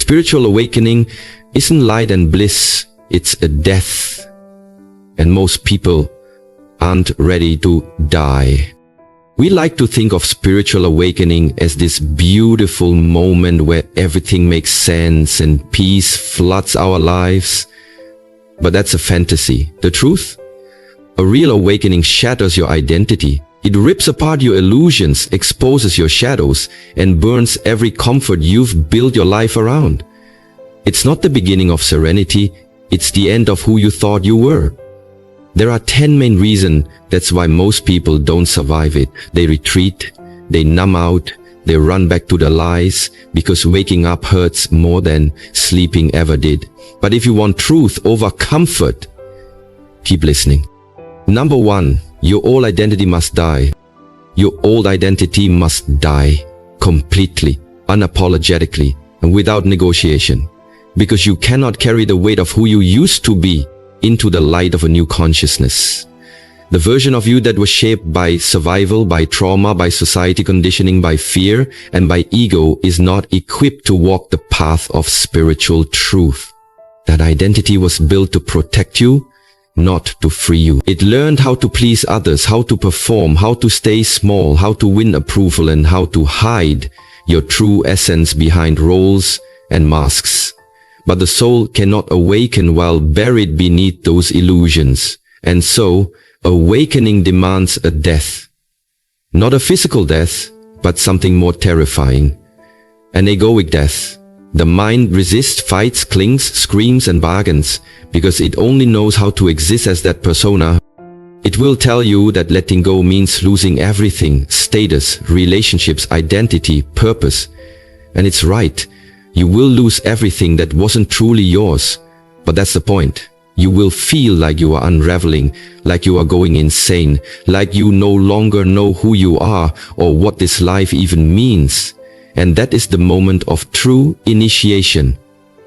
Spiritual awakening isn't light and bliss, it's a death. And most people aren't ready to die. We like to think of spiritual awakening as this beautiful moment where everything makes sense and peace floods our lives. But that's a fantasy. The truth? A real awakening shatters your identity. It rips apart your illusions, exposes your shadows, and burns every comfort you've built your life around. It's not the beginning of serenity, it's the end of who you thought you were. There are 10 main reasons that's why most people don't survive it. They retreat, they numb out, they run back to the lies, because waking up hurts more than sleeping ever did. But if you want truth over comfort, keep listening. Number 1, your old identity must die. Your old identity must die completely, unapologetically, and without negotiation. Because you cannot carry the weight of who you used to be into the light of a new consciousness. The version of you that was shaped by survival, by trauma, by society conditioning, by fear, and by ego is not equipped to walk the path of spiritual truth. That identity was built to protect you, not to free you. It learned how to please others, how to perform, how to stay small, how to win approval, and how to hide your true essence behind roles and masks. But the soul cannot awaken while buried beneath those illusions. And so, awakening demands a death. Not a physical death, but something more terrifying. An egoic death. The mind resists, fights, clings, screams and bargains, because it only knows how to exist as that persona. It will tell you that letting go means losing everything, status, relationships, identity, purpose. And it's right. You will lose everything that wasn't truly yours. But that's the point. You will feel like you are unraveling, like you are going insane, like you no longer know who you are or what this life even means. And that is the moment of true initiation.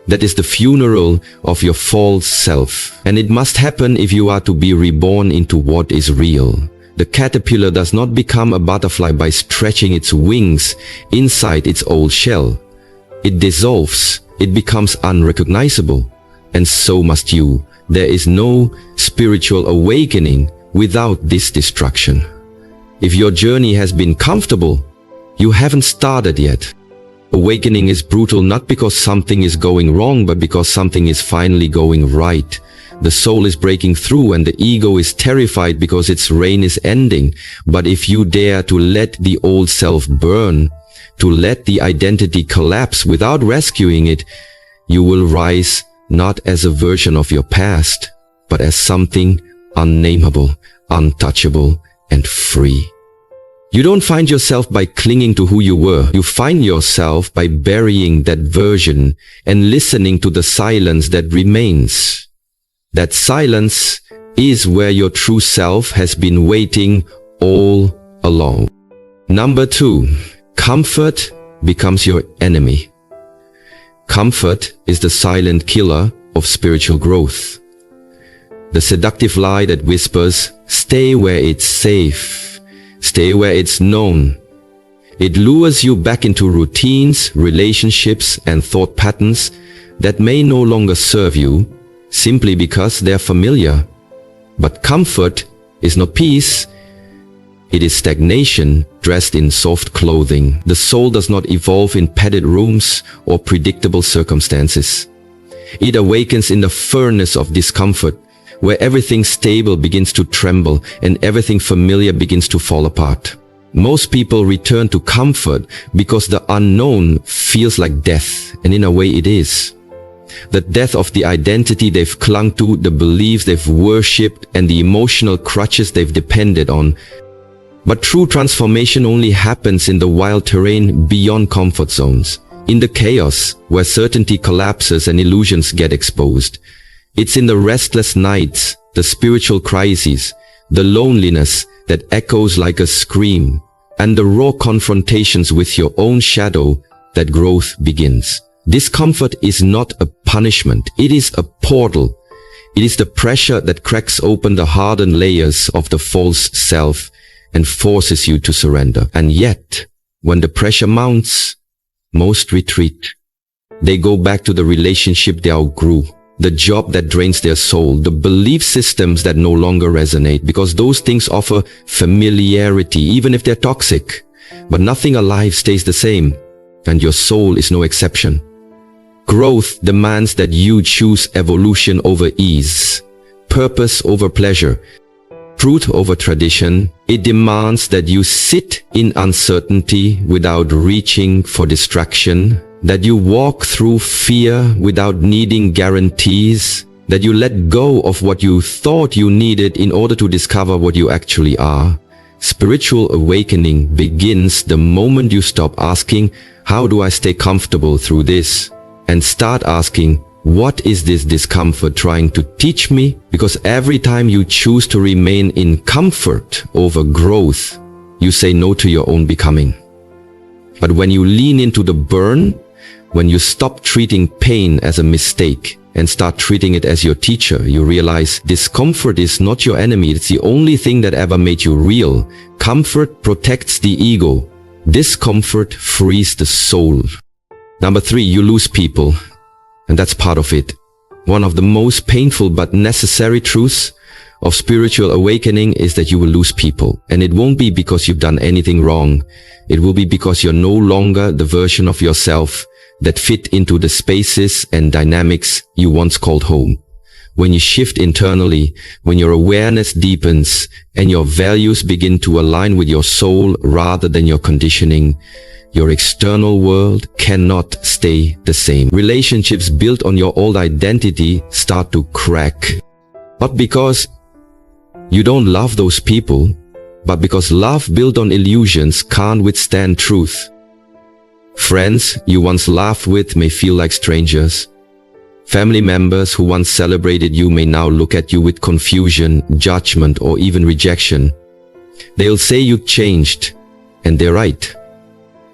That is the funeral of your false self. And it must happen if you are to be reborn into what is real. The caterpillar does not become a butterfly by stretching its wings inside its old shell. It dissolves, it becomes unrecognizable, and so must you. There is no spiritual awakening without this destruction. If your journey has been comfortable, you haven't started yet. Awakening is brutal not because something is going wrong, but because something is finally going right. The soul is breaking through and the ego is terrified because its reign is ending. But if you dare to let the old self burn, to let the identity collapse without rescuing it, you will rise not as a version of your past, but as something unnameable, untouchable, and free. You don't find yourself by clinging to who you were. You find yourself by burying that version and listening to the silence that remains. That silence is where your true self has been waiting all along. Number 2. Comfort becomes your enemy. Comfort is the silent killer of spiritual growth. The seductive lie that whispers, stay where it's safe, stay where it's known. It lures you back into routines, relationships, and thought patterns that may no longer serve you simply because they're familiar. But comfort is not peace. It is stagnation dressed in soft clothing. The soul does not evolve in padded rooms or predictable circumstances. It awakens in the furnace of discomfort, where everything stable begins to tremble and everything familiar begins to fall apart. Most people return to comfort because the unknown feels like death, and in a way it is. The death of the identity they've clung to, the beliefs they've worshipped, and the emotional crutches they've depended on. But true transformation only happens in the wild terrain beyond comfort zones, in the chaos where certainty collapses and illusions get exposed. It's in the restless nights, the spiritual crises, the loneliness that echoes like a scream, and the raw confrontations with your own shadow that growth begins. Discomfort is not a punishment, it is a portal. It is the pressure that cracks open the hardened layers of the false self and forces you to surrender. And yet, when the pressure mounts, most retreat. They go back to the relationship they outgrew, the job that drains their soul, the belief systems that no longer resonate, because those things offer familiarity, even if they're toxic. But nothing alive stays the same, and your soul is no exception. Growth demands that you choose evolution over ease, purpose over pleasure, truth over tradition. It demands that you sit in uncertainty without reaching for distraction, that you walk through fear without needing guarantees, that you let go of what you thought you needed in order to discover what you actually are. Spiritual awakening begins the moment you stop asking, "How do I stay comfortable through this?" and start asking, "What is this discomfort trying to teach me?" Because every time you choose to remain in comfort over growth, you say no to your own becoming. But when you lean into the burn, when you stop treating pain as a mistake and start treating it as your teacher, you realize discomfort is not your enemy. It's the only thing that ever made you real. Comfort protects the ego. Discomfort frees the soul. Number 3, you lose people. And that's part of it. One of the most painful but necessary truths of spiritual awakening is that you will lose people. And it won't be because you've done anything wrong. It will be because you're no longer the version of yourself that fit into the spaces and dynamics you once called home. When you shift internally, when your awareness deepens and your values begin to align with your soul rather than your conditioning, your external world cannot stay the same. Relationships built on your old identity start to crack. Not because you don't love those people, but because love built on illusions can't withstand truth. Friends you once laughed with may feel like strangers. Family members who once celebrated you may now look at you with confusion, judgment, or even rejection. They'll say you changed, and they're right.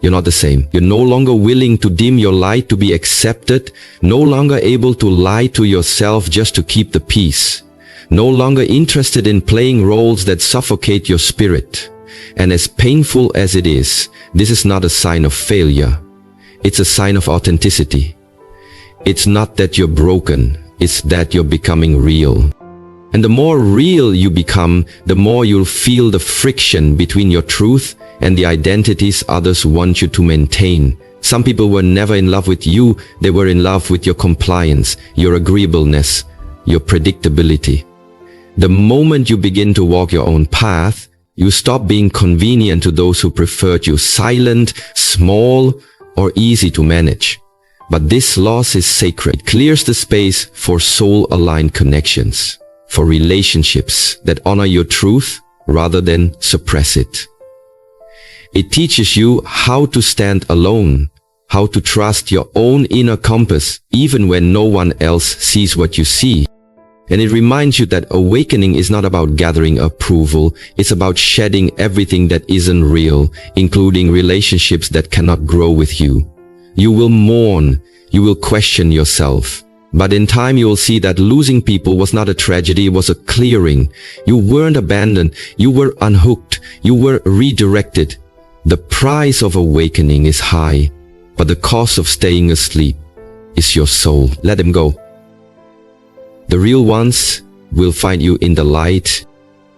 You're not the same. You're no longer willing to dim your light to be accepted, no longer able to lie to yourself just to keep the peace, no longer interested in playing roles that suffocate your spirit. And as painful as it is, this is not a sign of failure. It's a sign of authenticity. It's not that you're broken, it's that you're becoming real. And the more real you become, the more you'll feel the friction between your truth and the identities others want you to maintain. Some people were never in love with you, they were in love with your compliance, your agreeableness, your predictability. The moment you begin to walk your own path, you stop being convenient to those who preferred you, silent, small, or easy to manage. But this loss is sacred. It clears the space for soul-aligned connections, for relationships that honor your truth rather than suppress it. It teaches you how to stand alone, how to trust your own inner compass, even when no one else sees what you see. And it reminds you that awakening is not about gathering approval, it's about shedding everything that isn't real, including relationships that cannot grow with you. You will mourn, you will question yourself. But in time you will see that losing people was not a tragedy, it was a clearing. You weren't abandoned, you were unhooked, you were redirected. The price of awakening is high, but the cost of staying asleep is your soul. Let them go. The real ones will find you in the light.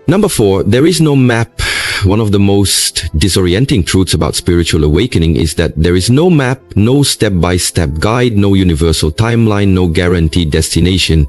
Number 4, there is no map. One of the most disorienting truths about spiritual awakening is that there is no map, no step-by-step guide, no universal timeline, no guaranteed destination.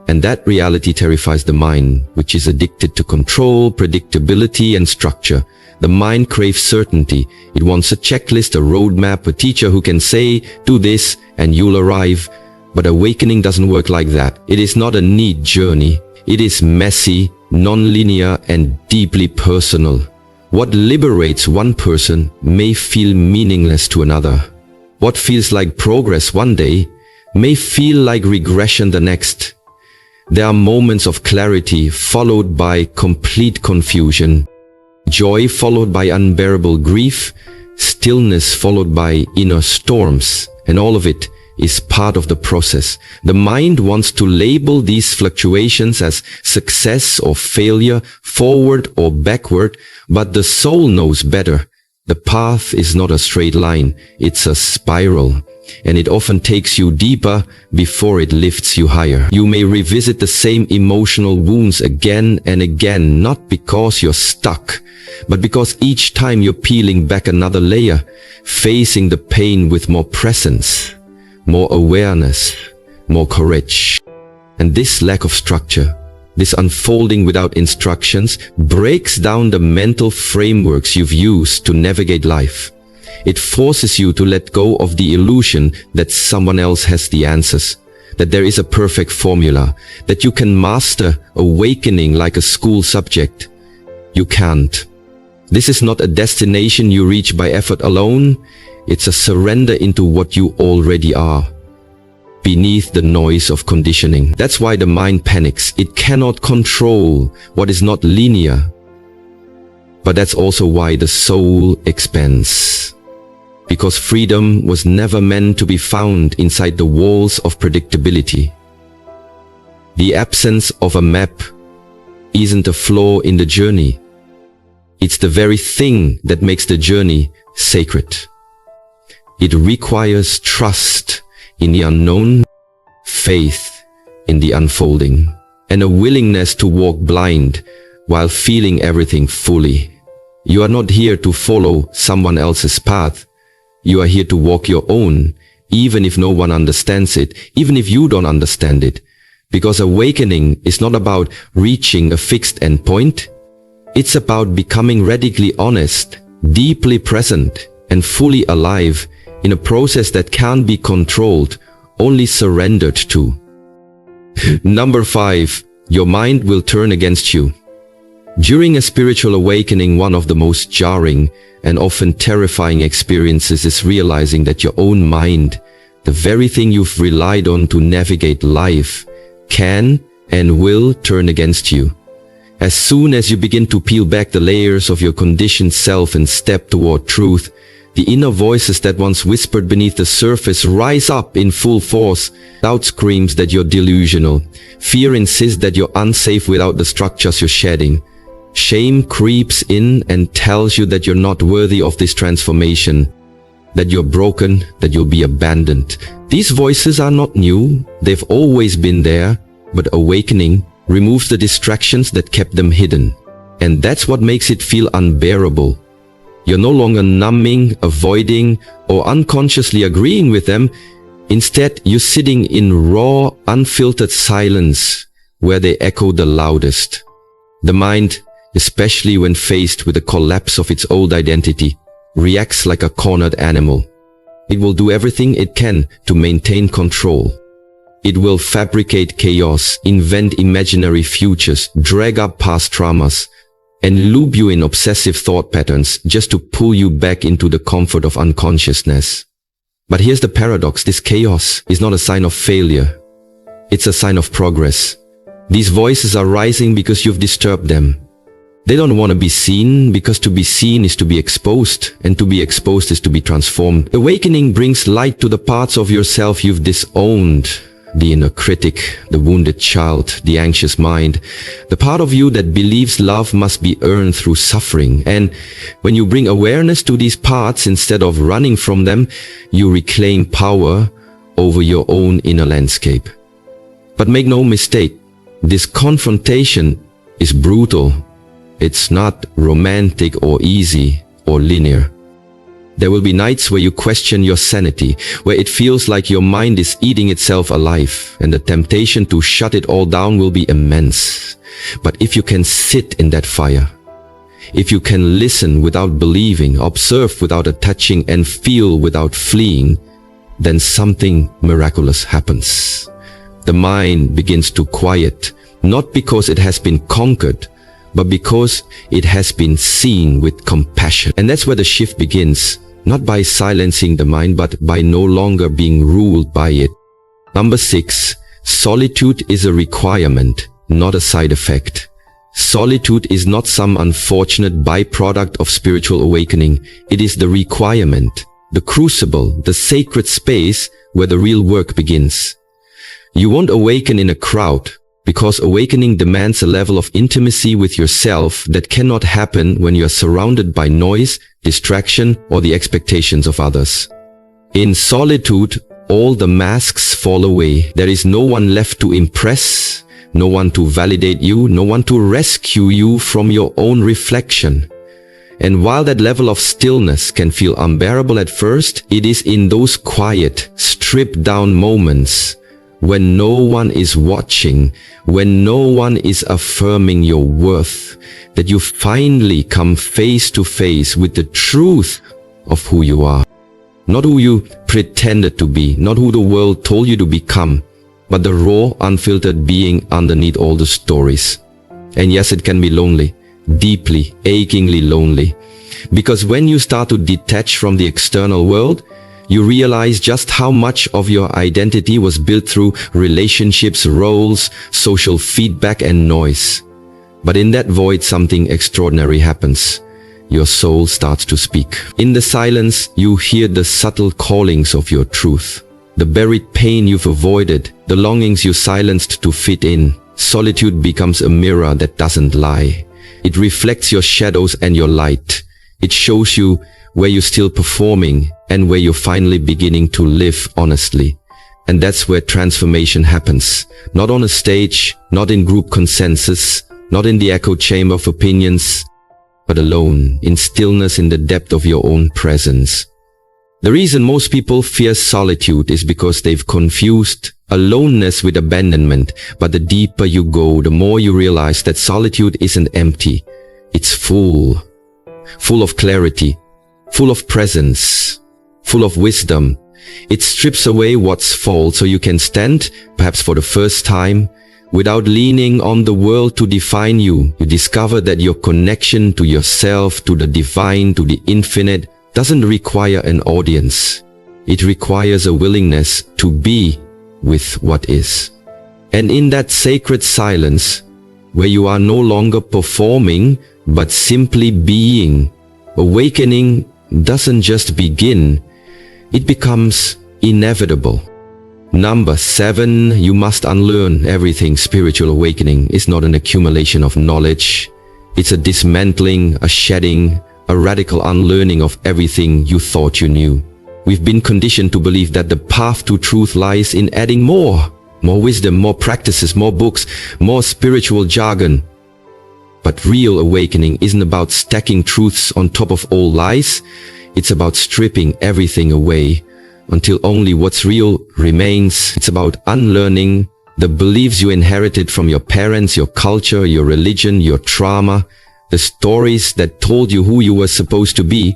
And that reality terrifies the mind, which is addicted to control, predictability, and structure. The mind craves certainty. It wants a checklist, a roadmap, a teacher who can say, "Do this, and you'll arrive." But awakening doesn't work like that. It is not a neat journey. It is messy, non-linear, and deeply personal. What liberates one person may feel meaningless to another. What feels like progress one day may feel like regression the next. There are moments of clarity followed by complete confusion, joy followed by unbearable grief, stillness followed by inner storms, and all of it is part of the process. The mind wants to label these fluctuations as success or failure, forward or backward, but the soul knows better. The path is not a straight line, it's a spiral, and it often takes you deeper before it lifts you higher. You may revisit the same emotional wounds again and again, not because you're stuck, but because each time you're peeling back another layer, facing the pain with more presence, more awareness, more courage. And this lack of structure, this unfolding without instructions, breaks down the mental frameworks you've used to navigate life. It forces you to let go of the illusion that someone else has the answers, that there is a perfect formula, that you can master awakening like a school subject. You can't. This is not a destination you reach by effort alone. It's a surrender into what you already are, beneath the noise of conditioning. That's why the mind panics. It cannot control what is not linear. But that's also why the soul expands. Because freedom was never meant to be found inside the walls of predictability. The absence of a map isn't a flaw in the journey. It's the very thing that makes the journey sacred. It requires trust in the unknown, faith in the unfolding, and a willingness to walk blind while feeling everything fully. You are not here to follow someone else's path. You are here to walk your own, even if no one understands it, even if you don't understand it. Because awakening is not about reaching a fixed endpoint. It's about becoming radically honest, deeply present, and fully alive in a process that can't be controlled, only surrendered to. Number 5. Your mind will turn against you. During a spiritual awakening, one of the most jarring and often terrifying experiences is realizing that your own mind, the very thing you've relied on to navigate life, can and will turn against you. As soon as you begin to peel back the layers of your conditioned self and step toward truth, the inner voices that once whispered beneath the surface rise up in full force. Doubt screams that you're delusional. Fear insists that you're unsafe without the structures you're shedding. Shame creeps in and tells you that you're not worthy of this transformation, that you're broken, that you'll be abandoned. These voices are not new. They've always been there, but awakening removes the distractions that kept them hidden. And that's what makes it feel unbearable. You're no longer numbing, avoiding, or unconsciously agreeing with them. Instead, you're sitting in raw, unfiltered silence where they echo the loudest. The mind, especially when faced with the collapse of its old identity, reacts like a cornered animal. It will do everything it can to maintain control. It will fabricate chaos, invent imaginary futures, drag up past traumas, and loop you in obsessive thought patterns just to pull you back into the comfort of unconsciousness. But here's the paradox. This chaos is not a sign of failure. It's a sign of progress. These voices are rising because you've disturbed them. They don't want to be seen, because to be seen is to be exposed, and to be exposed is to be transformed. Awakening brings light to the parts of yourself you've disowned. The inner critic, the wounded child, the anxious mind, the part of you that believes love must be earned through suffering. And when you bring awareness to these parts instead of running from them, you reclaim power over your own inner landscape. But make no mistake, this confrontation is brutal. It's not romantic or easy or linear. There will be nights where you question your sanity, where it feels like your mind is eating itself alive, and the temptation to shut it all down will be immense. But if you can sit in that fire, if you can listen without believing, observe without attaching, and feel without fleeing, then something miraculous happens. The mind begins to quiet, not because it has been conquered, but because it has been seen with compassion. And that's where the shift begins. Not by silencing the mind, but by no longer being ruled by it. Number 6, solitude is a requirement, not a side effect. Solitude is not some unfortunate byproduct of spiritual awakening. It is the requirement, the crucible, the sacred space where the real work begins. You won't awaken in a crowd, because awakening demands a level of intimacy with yourself that cannot happen when you are surrounded by noise, distraction, or the expectations of others. In solitude, all the masks fall away. There is no one left to impress, no one to validate you, no one to rescue you from your own reflection. And while that level of stillness can feel unbearable at first, it is in those quiet, stripped-down moments when no one is watching, when no one is affirming your worth, that you finally come face to face with the truth of who you are. Not who you pretended to be, not who the world told you to become, but the raw, unfiltered being underneath all the stories. And yes, it can be lonely, deeply, achingly lonely. Because when you start to detach from the external world, you realize just how much of your identity was built through relationships, roles, social feedback, and noise. But in that void, something extraordinary happens. Your soul starts to speak. In the silence, you hear the subtle callings of your truth. The buried pain you've avoided, the longings you silenced to fit in. Solitude becomes a mirror that doesn't lie. It reflects your shadows and your light. It shows you where you're still performing and where you're finally beginning to live honestly. And that's where transformation happens. Not on a stage, not in group consensus, not in the echo chamber of opinions, but alone, in stillness, in the depth of your own presence. The reason most people fear solitude is because they've confused aloneness with abandonment. But the deeper you go, the more you realize that solitude isn't empty. It's full of clarity, full of presence, full of wisdom. It strips away what's false so you can stand, perhaps for the first time, without leaning on the world to define you. You discover that your connection to yourself, to the divine, to the infinite, doesn't require an audience. It requires a willingness to be with what is. And in that sacred silence, where you are no longer performing, but simply being, awakening doesn't just begin, it becomes inevitable. Number 7, you must unlearn everything. Spiritual awakening is not an accumulation of knowledge. It's a dismantling, a shedding, a radical unlearning of everything you thought you knew. We've been conditioned to believe that the path to truth lies in adding more wisdom, more practices, more books, more spiritual jargon. But real awakening isn't about stacking truths on top of all lies. It's about stripping everything away until only what's real remains. It's about unlearning the beliefs you inherited from your parents, your culture, your religion, your trauma, the stories that told you who you were supposed to be,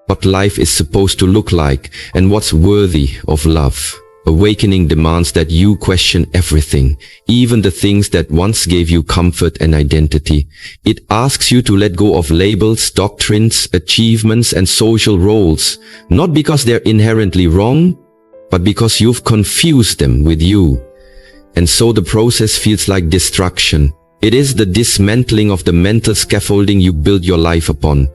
what life is supposed to look like, and what's worthy of love. Awakening demands that you question everything, even the things that once gave you comfort and identity. It asks you to let go of labels, doctrines, achievements, and social roles, not because they're inherently wrong, but because you've confused them with you. And so the process feels like destruction. It is the dismantling of the mental scaffolding you build your life upon.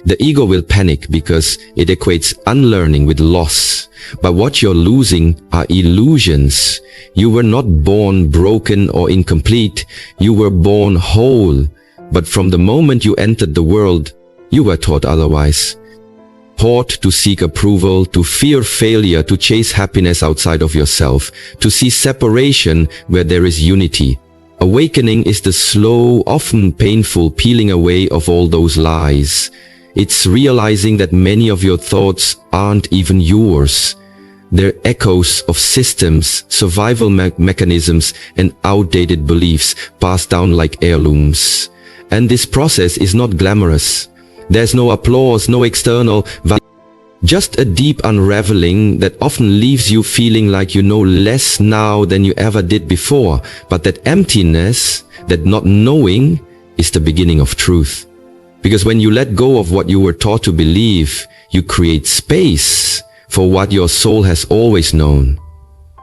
The ego will panic because it equates unlearning with loss. But what you're losing are illusions. You were not born broken or incomplete. You were born whole. But from the moment you entered the world, you were taught otherwise. Taught to seek approval, to fear failure, to chase happiness outside of yourself, to see separation where there is unity. Awakening is the slow, often painful peeling away of all those lies. It's realizing that many of your thoughts aren't even yours. They're echoes of systems, survival mechanisms, and outdated beliefs passed down like heirlooms. And this process is not glamorous. There's no applause, no external validation. Just a deep unraveling that often leaves you feeling like you know less now than you ever did before. But that emptiness, that not knowing, is the beginning of truth. Because when you let go of what you were taught to believe, you create space for what your soul has always known.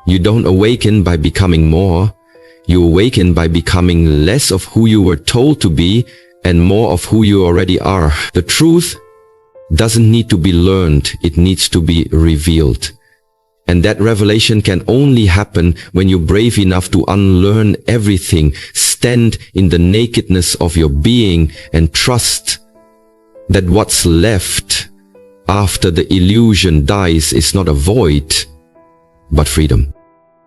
You don't awaken by becoming more. You awaken by becoming less of who you were told to be and more of who you already are. The truth doesn't need to be learned, it needs to be revealed. And that revelation can only happen when you're brave enough to unlearn everything, stand in the nakedness of your being, and trust that what's left after the illusion dies is not a void, but freedom.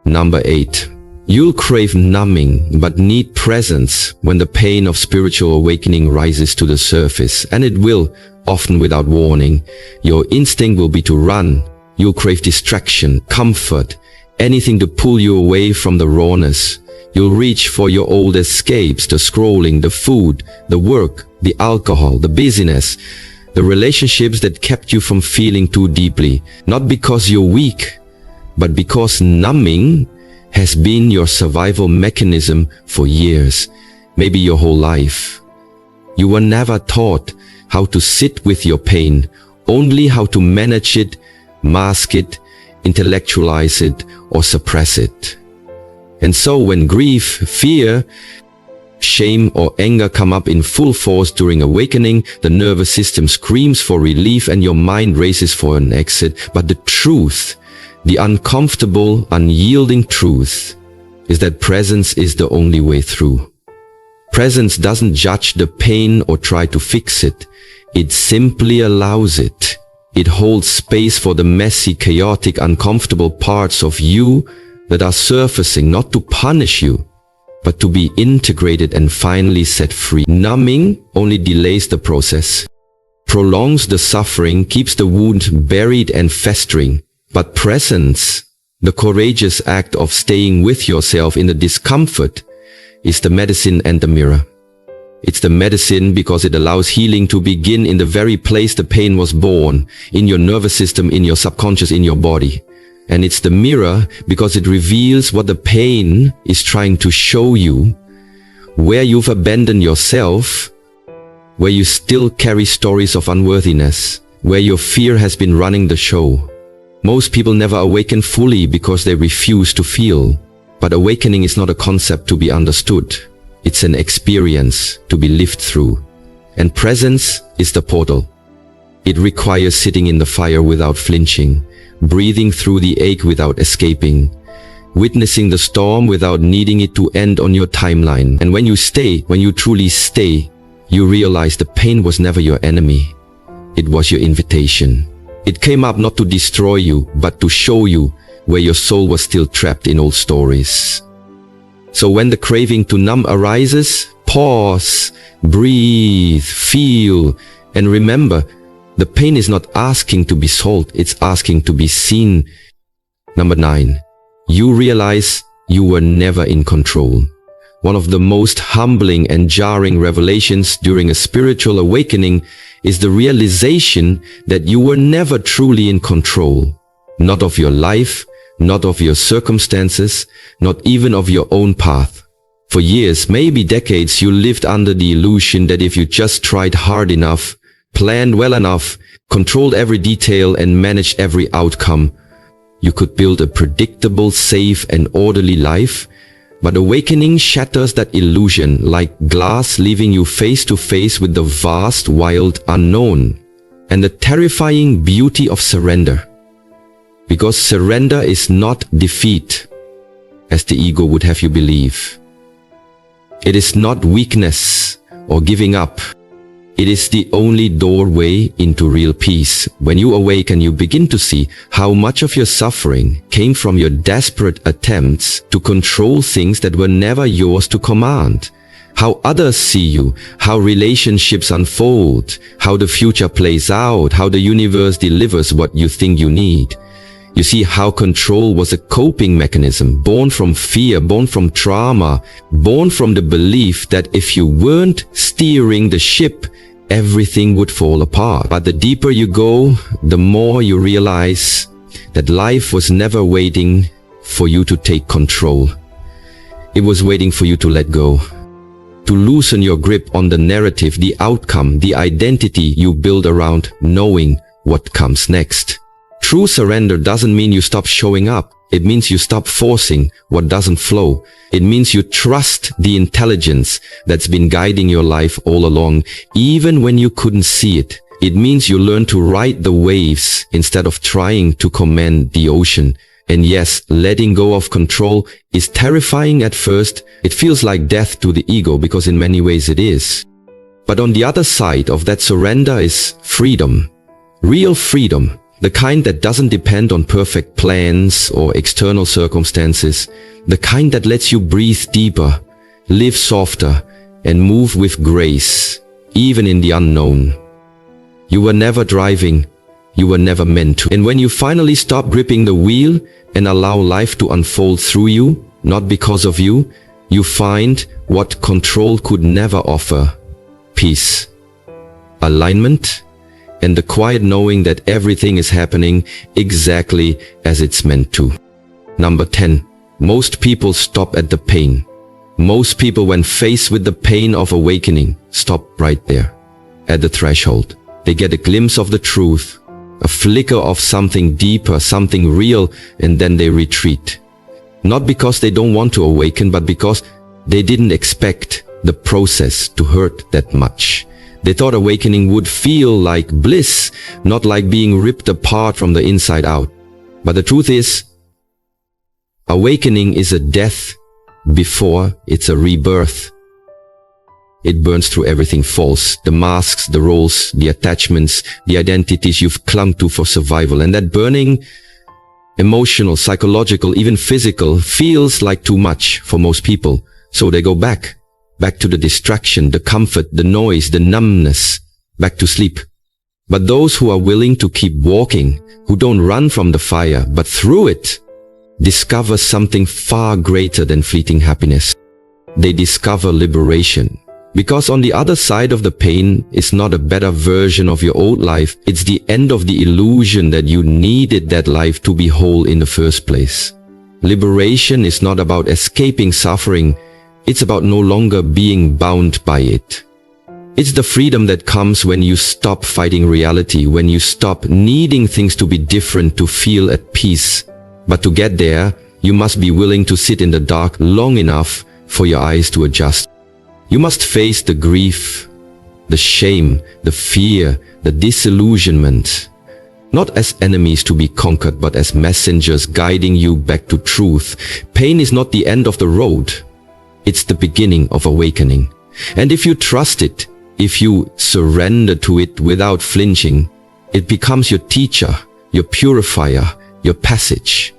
Number 8. You'll crave numbing but need presence when the pain of spiritual awakening rises to the surface, and it will, often without warning. Your instinct will be to run. You'll crave distraction, comfort, anything to pull you away from the rawness. You'll reach for your old escapes, the scrolling, the food, the work, the alcohol, the busyness, the relationships that kept you from feeling too deeply, not because you're weak, but because numbing has been your survival mechanism for years, maybe your whole life. You were never taught how to sit with your pain, only how to manage it, mask it, intellectualize it, or suppress it. And so when grief, fear, shame, or anger come up in full force during awakening, the nervous system screams for relief and your mind races for an exit. But the truth, the uncomfortable, unyielding truth, is that presence is the only way through. Presence doesn't judge the pain or try to fix it. It simply allows it. It holds space for the messy, chaotic, uncomfortable parts of you that are surfacing, not to punish you, but to be integrated and finally set free. Numbing only delays the process, prolongs the suffering, keeps the wound buried and festering. But presence, the courageous act of staying with yourself in the discomfort, is the medicine and the mirror. It's the medicine because it allows healing to begin in the very place the pain was born, in your nervous system, in your subconscious, in your body. And it's the mirror because it reveals what the pain is trying to show you, where you've abandoned yourself, where you still carry stories of unworthiness, where your fear has been running the show. Most people never awaken fully because they refuse to feel. But awakening is not a concept to be understood. It's an experience to be lived through. And presence is the portal. It requires sitting in the fire without flinching, breathing through the ache without escaping, witnessing the storm without needing it to end on your timeline. And when you stay, when you truly stay, you realize the pain was never your enemy. It was your invitation. It came up not to destroy you, but to show you where your soul was still trapped in old stories. So when the craving to numb arises, pause, breathe, feel, and remember, the pain is not asking to be solved, it's asking to be seen. Number 9. You realize you were never in control. One of the most humbling and jarring revelations during a spiritual awakening is the realization that you were never truly in control. Not of your life, not of your circumstances, not even of your own path. For years, maybe decades, you lived under the illusion that if you just tried hard enough, planned well enough, controlled every detail and managed every outcome, you could build a predictable, safe and orderly life. But awakening shatters that illusion like glass, leaving you face to face with the vast, wild unknown and the terrifying beauty of surrender. Because surrender is not defeat, as the ego would have you believe. It is not weakness or giving up. It is the only doorway into real peace. When you awaken, you begin to see how much of your suffering came from your desperate attempts to control things that were never yours to command. How others see you, how relationships unfold, how the future plays out, how the universe delivers what you think you need. You see how control was a coping mechanism, born from fear, born from trauma, born from the belief that if you weren't steering the ship, everything would fall apart. But the deeper you go, the more you realize that life was never waiting for you to take control. It was waiting for you to let go, to loosen your grip on the narrative, the outcome, the identity you build around knowing what comes next. True surrender doesn't mean you stop showing up. It means you stop forcing what doesn't flow. It means you trust the intelligence that's been guiding your life all along, even when you couldn't see it. It means you learn to ride the waves instead of trying to command the ocean. And yes, letting go of control is terrifying at first. It feels like death to the ego because in many ways it is. But on the other side of that surrender is freedom. Real freedom. The kind that doesn't depend on perfect plans or external circumstances. The kind that lets you breathe deeper, live softer, and move with grace, even in the unknown. You were never driving. You were never meant to. And when you finally stop gripping the wheel and allow life to unfold through you, not because of you, you find what control could never offer. Peace, alignment, and the quiet knowing that everything is happening exactly as it's meant to. Number 10. Most people stop at the pain. Most people, when faced with the pain of awakening, stop right there, at the threshold. They get a glimpse of the truth, a flicker of something deeper, something real, and then they retreat. Not because they don't want to awaken, but because they didn't expect the process to hurt that much. They thought awakening would feel like bliss, not like being ripped apart from the inside out. But the truth is, awakening is a death before it's a rebirth. It burns through everything false, the masks, the roles, the attachments, the identities you've clung to for survival. And that burning, emotional, psychological, even physical, feels like too much for most people. So they go back to the distraction, the comfort, the noise, the numbness, back to sleep. But those who are willing to keep walking, who don't run from the fire, but through it, discover something far greater than fleeting happiness. They discover liberation. Because on the other side of the pain is not a better version of your old life, it's the end of the illusion that you needed that life to be whole in the first place. Liberation is not about escaping suffering, it's about no longer being bound by it. It's the freedom that comes when you stop fighting reality, when you stop needing things to be different to feel at peace. But to get there, you must be willing to sit in the dark long enough for your eyes to adjust. You must face the grief, the shame, the fear, the disillusionment, not as enemies to be conquered, but as messengers guiding you back to truth. Pain is not the end of the road. It's the beginning of awakening. And if you trust it, if you surrender to it without flinching, it becomes your teacher, your purifier, your passage.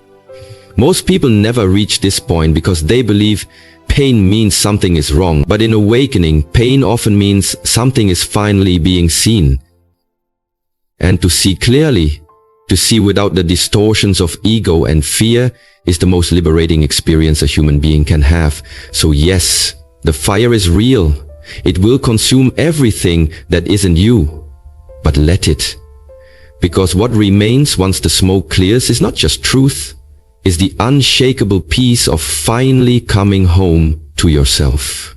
Most people never reach this point because they believe pain means something is wrong. But in awakening, pain often means something is finally being seen. And to see clearly, to see without the distortions of ego and fear, is the most liberating experience a human being can have. So yes, the fire is real. It will consume everything that isn't you. But let it. Because what remains once the smoke clears is not just truth, is the unshakable peace of finally coming home to yourself.